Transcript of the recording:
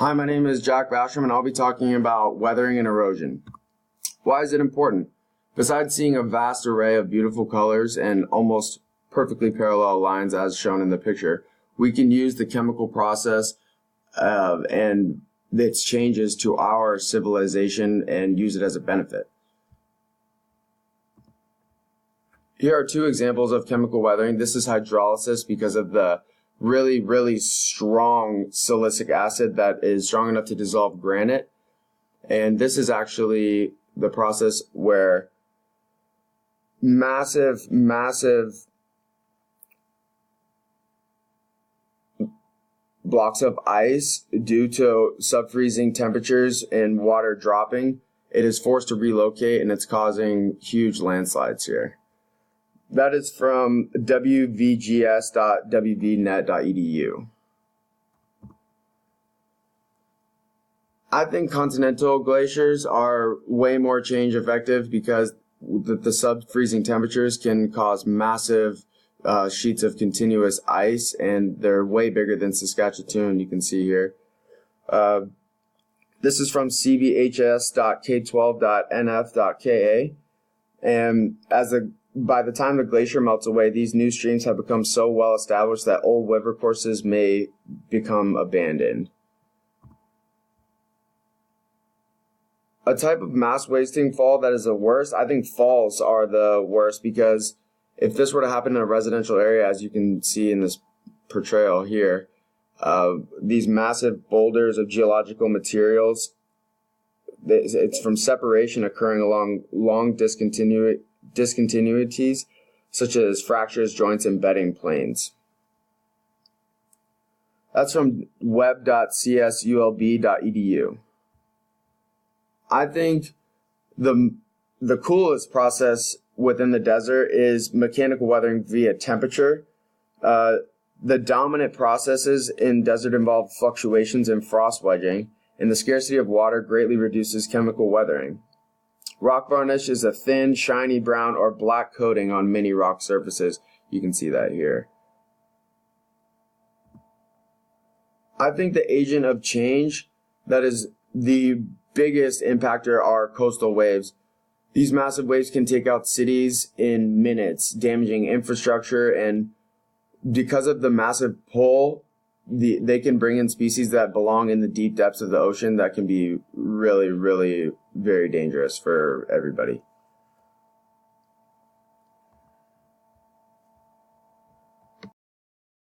Hi, my name is Jack Basham, and I'll be talking about weathering and erosion. Why is it important? Besides seeing a vast array of beautiful colors and almost perfectly parallel lines as shown in the picture, we can use the chemical process and its changes to our civilization and use it as a benefit. Here are two examples of chemical weathering. This is hydrolysis because of the really strong silicic acid that is strong enough to dissolve granite. And this is actually the process where massive blocks of ice, due to subfreezing temperatures and water dropping, it is forced to relocate, and it's causing huge landslides here. That is from wvgs.wvnet.edu. I think continental glaciers are way more change effective because the sub-freezing temperatures can cause massive sheets of continuous ice, and they're way bigger than Saskatchewan, you can see here. This is from cbhs.k12.nf.ka, and by the time the glacier melts away, these new streams have become so well established that old river courses may become abandoned. A type of mass wasting fall that is the worst, I think falls are the worst, because if this were to happen in a residential area, as you can see in this portrayal here, these massive boulders of geological materials, it's from separation occurring along long discontinuities, such as fractures, joints, and bedding planes. That's from web.csulb.edu. I think the coolest process within the desert is mechanical weathering via temperature. The dominant processes in desert involve fluctuations in frost wedging, and the scarcity of water greatly reduces chemical weathering. Rock varnish is a thin, shiny brown or black coating on many rock surfaces. You can see that here. I think the agent of change that is the biggest impactor are coastal waves. These massive waves can take out cities in minutes, damaging infrastructure, and because of the massive pull, they can bring in species that belong in the deep depths of the ocean that can be really very dangerous for everybody.